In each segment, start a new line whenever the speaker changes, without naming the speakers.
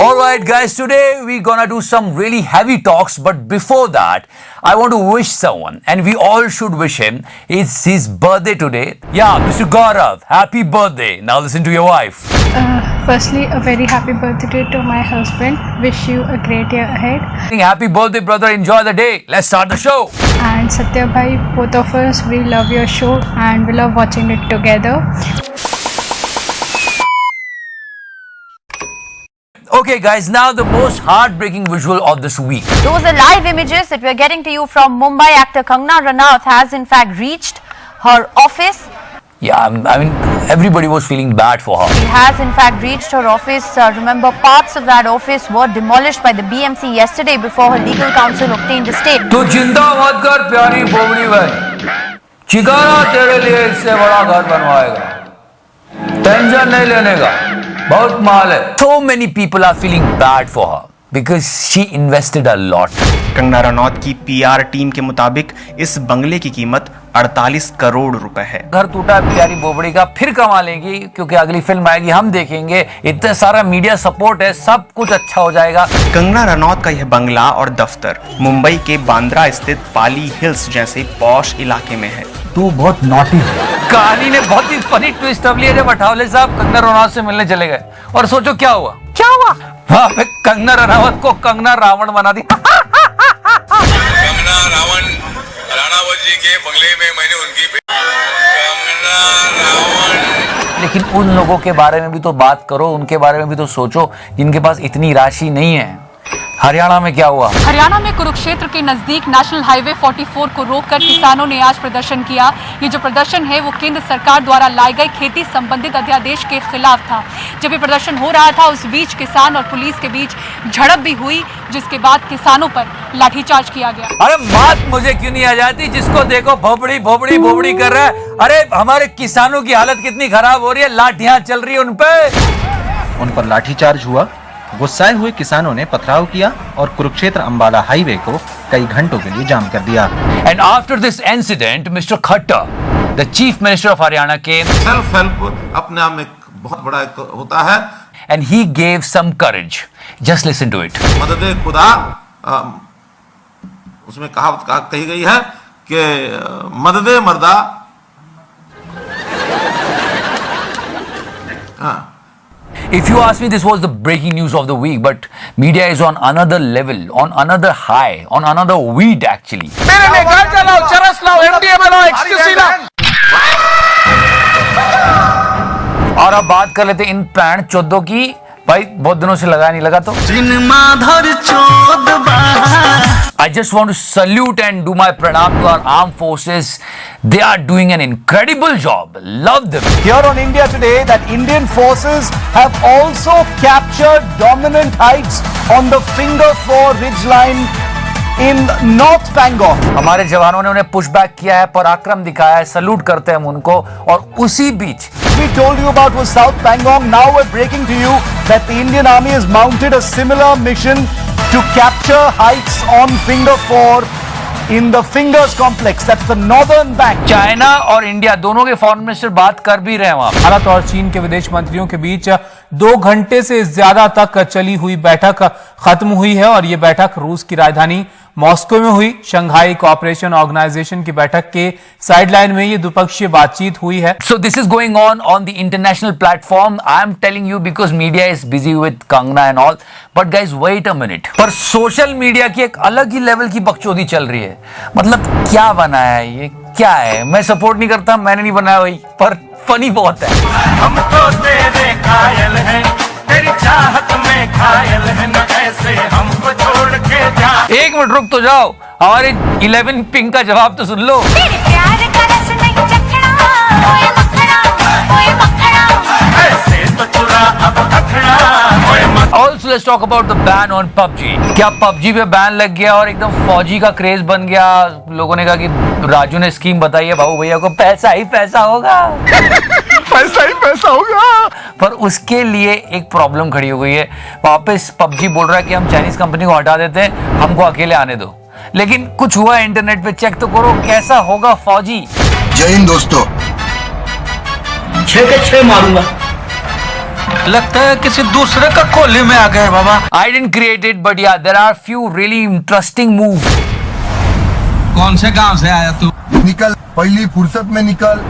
Alright guys, today we're gonna do some really heavy talks, but before that, I want to wish someone, and we all should wish him. It's his birthday today. Yeah, Mr. Gaurav, happy birthday. Now listen to your wife.
Firstly, a very happy birthday to my husband. Wish you a great year ahead.
Happy birthday, brother. Enjoy the day. Let's start the show.
And Satya Bhai, both of us, we love your show and we love watching it together.
Okay guys, now the most heartbreaking visual of this week.
Those are live images that we are getting to you from Mumbai. Actor Kangana Ranaut has in fact reached her office.
Yeah, I mean, everybody was feeling bad for her.
She has in fact reached her office. Remember, parts of that office were demolished by the BMC yesterday before her legal counsel obtained a stay.
तो चिंता मत कर प्यारी बोबड़ी भाई, चिकारा तेरे लिए इससे बड़ा घर बनवाएगा, टेंशन नहीं लेने का, बहुत माल है. So many people are feeling bad for her because she invested a lot.
Kangana Ranaut की पीआर टीम के मुताबिक इस बंगले की कीमत 48 करोड़ रुपए है.
घर टूटा प्यारी बोबड़ी का, फिर कमा लेंगी क्योंकि अगली फिल्म आएगी, हम देखेंगे. इतना सारा मीडिया सपोर्ट है, सब कुछ अच्छा हो जाएगा.
कंगना रनौत का यह बंगला और दफ्तर मुंबई के बांद्रा स्थित पाली हिल्स जैसे पॉश इलाके में है.
तू बहुत नॉटी है. कहानी ने बहुत ही फनी ट्विस्ट अब लिया जब अठावले साहब कंगना रनौत से मिलने चले गए, और सोचो क्या हुआ. वहाँ पे कंगना रनौत को कंगना रावण बना दी.
कंगना राणावत जी के बंगले में मैंने उनकी कंगना रावण.
लेकिन उन लोगों के बारे में भी तो बात करो, उनके बारे में भी तो सोचो जिनके पास इतनी राशि नहीं है. हरियाणा में क्या हुआ?
हरियाणा में कुरुक्षेत्र के नजदीक नेशनल हाईवे 44 को रोककर किसानों ने आज प्रदर्शन किया. ये जो प्रदर्शन है वो केंद्र सरकार द्वारा लाए गए खेती संबंधित अध्यादेश के खिलाफ था. जब ये प्रदर्शन हो रहा था उस बीच किसान और पुलिस के बीच झड़प भी हुई, जिसके बाद किसानों पर लाठीचार्ज किया गया.
अरे बात मुझे क्यों नहीं आ जाती, जिसको देखो भोपड़ी भोपड़ी भोपड़ी कर रहा है. अरे हमारे किसानों की हालत कितनी खराब हो रही है, लाठियां चल रही है उन
पर लाठीचार्ज हुआ. गुस्साए हुए किसानों ने पथराव किया और कुरुक्षेत्र अंबाला हाईवे को कई घंटों के लिए जाम कर दिया.
And after this incident mister Khattar, the chief minister of Haryana, came.
Self help अपने आप में बहुत बड़ा होता है.
And he gave some courage. Just listen to it.
मददे खुदा, उसमें कहावत कही गई है कि मददे मर्दा.
If you ask me, this was the breaking news of the week, but media is on another level, on another high, on another weed actually. और अब बात कर लेते इन पैंट चौदों की. भाई बहुत दिनों से लगा नहीं लगा तो I just want to salute and do my pranam to our armed forces. They are doing an incredible job. Love them.
Here on India Today, that Indian forces have also captured dominant heights on the Finger 4 ridgeline in North Pangong.
हमारे जवानों ने उन्हें pushback किया है, पराक्रम दिखाया है, salute करते हैं हम उनको. और उसी बीच
we told you about was South Pangong. Now we're breaking to you that the Indian Army has mounted a similar mission to capture heights on Finger 4 in the Fingers complex. That's the northern bank.
China और India दोनों के foreign minister बात कर भी रहे हैं वहां.
भारत और चीन के विदेश मंत्रियों के बीच 2 घंटे से ज्यादा तक चली हुई बैठक खत्म हुई है, और ये बैठक रूस की राजधानी मॉस्को में हुई. शंघाई कोऑपरेशन ऑर्गेनाइजेशन की बैठक के साइडलाइन में ये द्विपक्षीय बातचीत हुई है.
So this is going on the international platform. I am telling you because media is busy with Kangna and all. But guys, wait a minute. पर सोशल मीडिया की एक अलग ही लेवल की बकचोदी चल रही है. मतलब क्या बनाया है ये, क्या है? मैं सपोर्ट नहीं करता, मैंने नहीं बनाया भाई, पर फनी बहुत है.
हम तो तेरे कायल हैं, तेरी चाहत में घायल हैं, न ऐसे हमको छोड़ के जा.
एक मिनट रुक तो जाओ, हमारे 11 पिंक का जवाब तो सुन लो.
तेरे प्यार का रस नहीं चखना, ओए मखना, ओए मखना.
ऐसे तो चुरा अब अखड़ा.
Also let's talk about the ban on PUBG. क्या PUBG पे बैन लग गया और एकदम फौजी का क्रेज बन गया. लोगों ने कहा कि राजू ने स्कीम बताई है बाबू भैया को, पैसा ही पैसा होगा.
पैसा ही पैसा होगा.
पर उसके लिए एक प्रॉब्लम खड़ी हो गई है. वापस PUBG बोल रहा है कि हम चाइनीज कंपनी को हटा देते हैं, हमको अकेले आने दो. लेकिन कुछ हुआ इंटरनेट पे, चेक तो करो कैसा होगा फौजी.
जय हिंद दोस्तों.
6 के 6 मारूंगा.
लगता है किसी दूसरे का कोली में आ गए बाबा।
I didn't create it, but yeah, there are few really interesting moves.
कौन से गांव से आया तू?
निकल, पहली फुर्सत में निकल।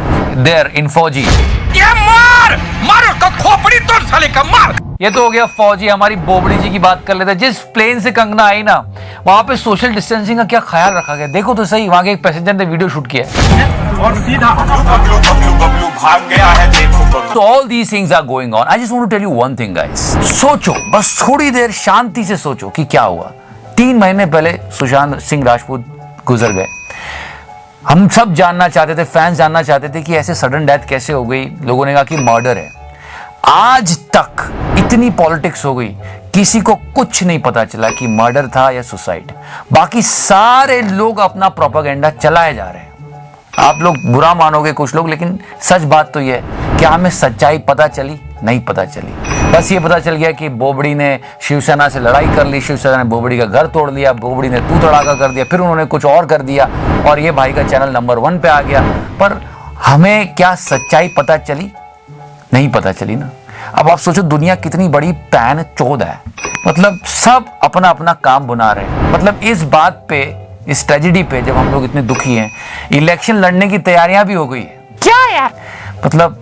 There in फौजी।
ये मार उसका खोपड़ी तोड़ साले का मार।
ये तो हो गया फौजी। हमारी बोबड़ी जी की बात कर लेते हैं। जिस प्लेन से कंगना आई ना, वहां पे सोशल डिस्टेंसिंग का क्या ख्याल रखा गया, देखो तो सही। वहां के एक पैसेंजर ने वीडियो शूट किया
और सीधा बबलू भाग गया है, देखो।
So all these things are going on. I just want to tell you one thing, guys. सोचो, बस थोड़ी देर शांति से सोचो कि क्या हुआ। 3 महीने पहले सुशांत सिंह राजपूत गुजर गए। हम सब जानना चाहते थे, फैंस जानना चाहते थे कि ऐसे सडन डेथ कैसे हो गई। लोगों ने कहा कि मर्डर है। आज तक इतनी पॉलिटिक्स हो गई, किसी को कुछ नहीं पता चला कि मर्डर था या सुसाइड। बाकी सारे लोग अपना प्रोपेगेंडा चलाए जा रहे हैं। आप लोग बुरा मानोगे कुछ लोग, लेकिन सच बात तो यह है कि हमें सच्चाई पता चली नहीं पता चली। बस ये पता चल गया कि बोबड़ी ने शिवसेना से लड़ाई कर ली, शिवसेना ने बोबड़ी का घर तोड़ लिया, बोबड़ी ने तू तड़ाका कर दिया, फिर उन्होंने कुछ और कर दिया और ये भाई का चैनल नंबर 1 पे आ गया। पर हमें क्या सच्चाई पता चली? नहीं पता चली ना। अब आप सोचो, दुनिया कितनी बड़ी पैन चौध है। मतलब सब अपना अपना काम बुना रहे हैं। मतलब इस बात पे, इस ट्रेजेडी पे जब हम लोग इतने दुखी हैं, इलेक्शन लड़ने की तैयारियां भी हो गई है। क्या यार, मतलब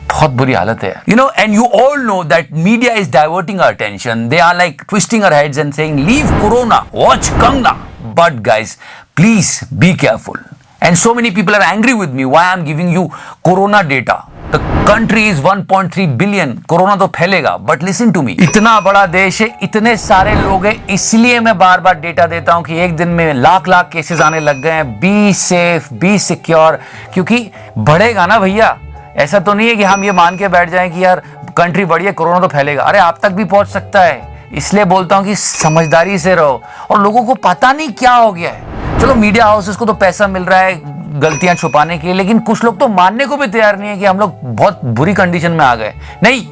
बहुत बुरी हालत है। You know, and you all know that media is diverting our attention. They are like twisting our heads and saying, "Leave Corona, watch Kangna." But guys, please be careful. And so many people are angry with me why I'm giving you Corona data. The country is 1.3 billion. Corona तो फैलेगा, but listen to me. इतना बड़ा देश है, इतने सारे लोग हैं, इसलिए मैं बार बार डेटा देता हूं कि एक दिन में लाख केसेस आने लग गए हैं। बी सेफ, बी सिक्योर, क्योंकि बढ़ेगा ना भैया। ऐसा तो नहीं है कि हम ये मान के बैठ जाएं कि यार कंट्री बड़ी है, कोरोना तो फैलेगा। अरे आप तक भी पहुंच सकता है। इसलिए बोलता हूं कि समझदारी से रहो। और लोगों को पता नहीं क्या हो गया है। चलो मीडिया हाउसेस को तो पैसा मिल रहा है गलतियां छुपाने के लिए, लेकिन कुछ लोग तो मानने को भी तैयार नहीं है कि हम लोग बहुत बुरी कंडीशन में आ गए। नहीं,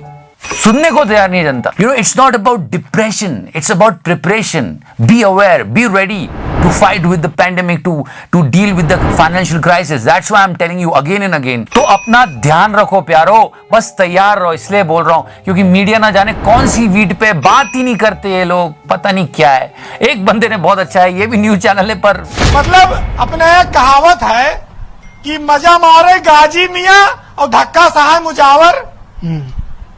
सुनने को तैयार नहीं है जनता। It's not about depression, it's about preparation. Be aware, be ready to fight with the pandemic, to deal with the financial crisis. That's why I am telling you again and again. तो अपना ध्यान रखो प्यारो, बस तैयार रहो। इसलिए बोल रहा हूं क्योंकि मीडिया ना जाने कौन सी वीट पे बात ही नहीं करते ये लोग, पता नहीं क्या है। एक बंदे ने बहुत अच्छा है, ये भी न्यूज चैनल है, पर
मतलब अपने एक कहावत है कि मजा मारे गाजी मियां और धक्का सहाय मुजावर।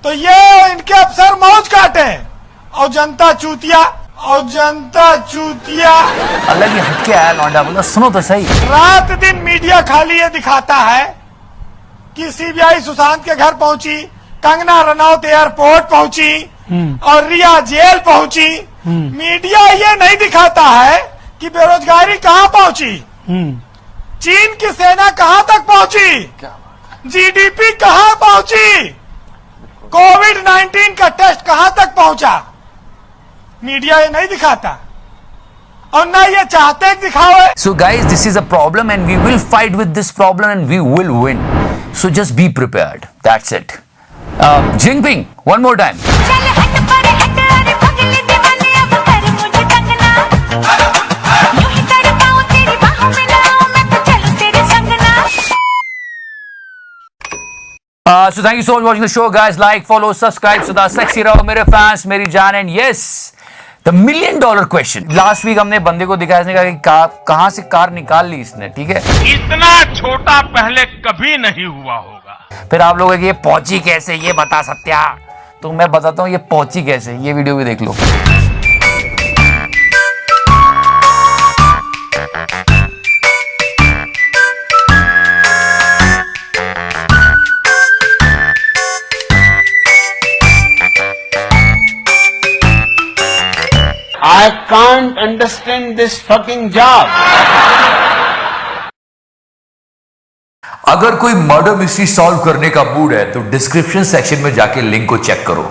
तो ये इनके अफसर मौज काटे और जनता चूतिया
अलग ही हटके आया लौंडा। बोला सुनो तो सही।
रात दिन मीडिया खाली ये दिखाता है कि सीबीआई सुशांत के घर पहुंची, कंगना रनौत एयरपोर्ट पहुंची और रिया जेल पहुंची। मीडिया ये नहीं दिखाता है कि बेरोजगारी कहां पहुंची, चीन की सेना कहां तक पहुंची, जीडीपी कहां पहुंची, कोविड-19 का टेस्ट कहां तक पहुंचा। मीडिया ये नहीं दिखाता और ना ये चाहते हैं दिखाओ।
So guys, this is a problem and we will fight with this problem and we will win. So just be prepared. That's it. Jinping, one more time. So thank you so much for watching the show, guys. Like, follow, subscribe. So sexy रहो मेरे fans, मेरी जान, and yes, the $1 million question. Last week हमने बंदे को दिखाया, इसने कहा कि कहां से कार निकाल ली इसने, ठीक है।
इतना छोटा पहले कभी नहीं हुआ होगा।
फिर आप लोग ये पहुंची कैसे, ये बता सत्या। तो मैं बताता हूँ ये पहुंची कैसे, ये वीडियो भी देख लो।
I can't understand this fucking job.
अगर कोई मर्डर मिस्ट्री सॉल्व करने का मूड है तो डिस्क्रिप्शन सेक्शन में जाके लिंक को चेक करो,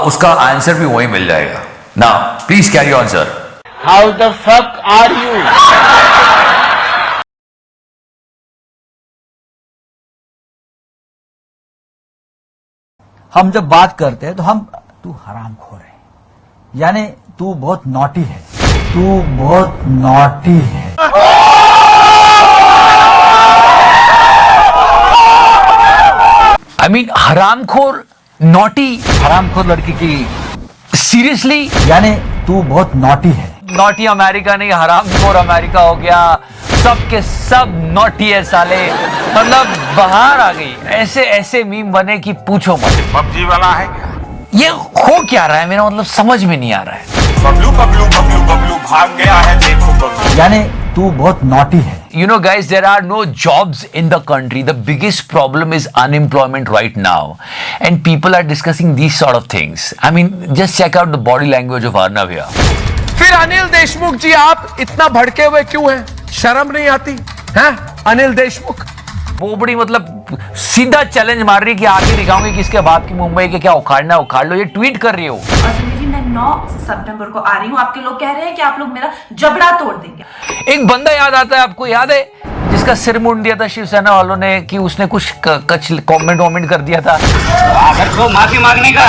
उसका आंसर भी वहीं मिल जाएगा। Now please carry on sir.
How the fuck are you?
हम जब बात करते हैं तो हम तू हरामखोर है, यानी तू बहुत नॉटी है, तू बहुत नॉटी है।
I mean, हरामखोर नॉटी,
हरामखोर लड़की की।
सीरियसली?
यानी तू बहुत नॉटी है।
नॉटी अमेरिका नहीं, हरामखोर अमेरिका हो गया। सब के सब नॉटी है साले। मतलब बाहर आ गई। ऐसे ऐसे मीम बने कि पूछो मत।
पबजी वाला है क्या?
ये हो क्या रहा है, मेरा मतलब समझ में नहीं आ रहा है।
बबलू बबलू बबलू बबलू भाग गया है, देखो बबलू।
यानी तू बहुत नॉटी है।
You know, guys, there are no jobs in the country. The biggest problem is unemployment right now. And people are discussing these sort of things. I mean, just check out the body language of Arnav here.
फिर अनिल देशमुख जी आप इतना भड़के हुए क्यों हैं? शर्म नहीं आती हैं? अनिल देशमुख
बोबड़ी मतलब सीधा चैलेंज मार रही है कि आगे दिखाऊंगी कि इसके बाप की मुंबई के क्या उखाड़ना है उखाड़ लो। ये ट्वीट कर रही हो।
मैं 9 सितंबर को आ रही हूँ। आपके लोग कह रहे हैं कि आप लोग मेरा जबड़ा तोड़ देंगे।
एक बंदा याद आता है, आपको याद है, जिसका सिर मुंड दिया था शिवसेना वालों ने कि उसने कुछ कमेंट कर दिया था।
अगर को माफी मांगने का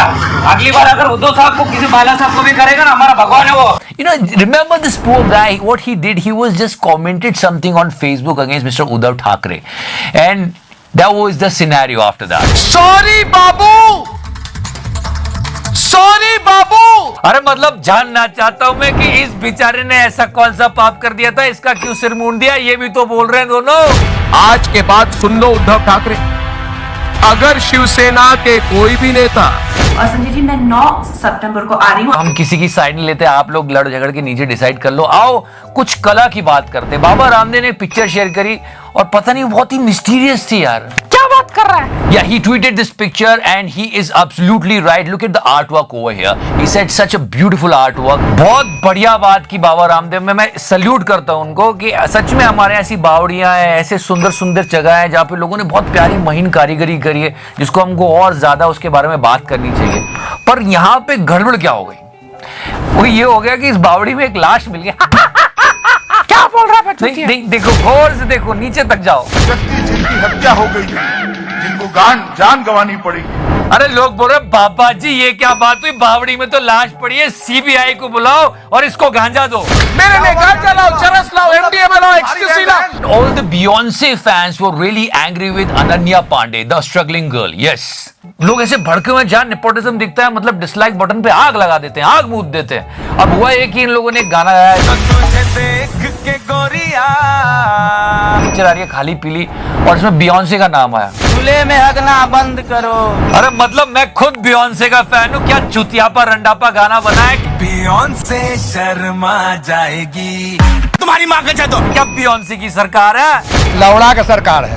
अगली बार अगर उद्धव साहब को किसी बाला साहब को भी करेगा ना, हमारा भगवान है वो।
You know, remember this poor guy, what he did, he was just commented something on Facebook against Mr. Uddhav Thackeray. And that was the scenario after that.
Sorry बाबू, सॉरी बाबू।
अरे मतलब जानना चाहता हूं मैं कि इस बेचारे ने ऐसा कौन सा पाप कर दिया था, इसका क्यों सिर मूंड दिया, ये भी तो बोल रहे हैं दोनों।
आज के बाद सुन लो उद्धव ठाकरे, अगर शिवसेना के कोई भी नेता।
और संजय जी मैं 9 सितंबर को आ रही हूँ।
हम किसी की साइड नहीं लेते, आप लोग लड़ झगड़ के नीचे डिसाइड कर लो। आओ कुछ कला की बात करते। बाबा रामदेव ने एक पिक्चर शेयर करी और पता नहीं बहुत ही मिस्टीरियस थी यार। क्या बात कर रहा है? Yeah, he tweeted this picture and he is absolutely right. Look at the artwork over here. He said such a beautiful artwork. बहुत बढ़िया बात की बाबा रामदेव में, मैं सल्यूट करता हूं उनको कि सच में हमारे ऐसी बावड़ियां हैं, ऐसे सुंदर सुंदर जगह है जहाँ पे लोगों ने बहुत प्यारी महीन कारीगरी करी है, जिसको हमको और ज्यादा उसके बारे में बात करनी चाहिए। पर यहाँ पे गड़बड़ क्या हो गई? वो ये हो गया कि इस बावड़ी में एक लाश मिल गया। क्या बोल रहा है? देखो गौर से देखो, नीचे तक जाओ।
जिनकी हत्या हो गई है, जिनको जान गंवानी पड़ी।
अरे लोग बोल रहे बाबा जी ये क्या बात हुई, बावड़ी में तो लाश पड़ी है, सीबीआई को बुलाओ और इसको गांजा दो।
मेरे लिए गांजा लाओ, चरस लाओ, एमडीएमए लाओ, एक्सक्यूसी लाओ।
All the Beyonce fans were really angry with Ananya Pandey, the struggling girl. Yes. लोग ऐसे भड़के हुए, जहां नेपोटिज्म दिखता है मतलब डिसलाइक बटन पे आग लगा देते हैं, आग मूद देते हैं। अब हुआ ये कि इन लोगों ने गाना गाया, पिक्चर आ रही है खाली पीली और इसमें बियॉन्से का नाम आया।
खुले में हगना बंद करो।
अरे मतलब मैं खुद बियॉन्से का फैन हूँ, क्या चुतियापा रंडापा गाना बनाया।
बियॉन्से शर्मा जाएगी, तुम्हारी माँ का जादू।
क्या बियॉन्से की सरकार है?
लौड़ा का सरकार है।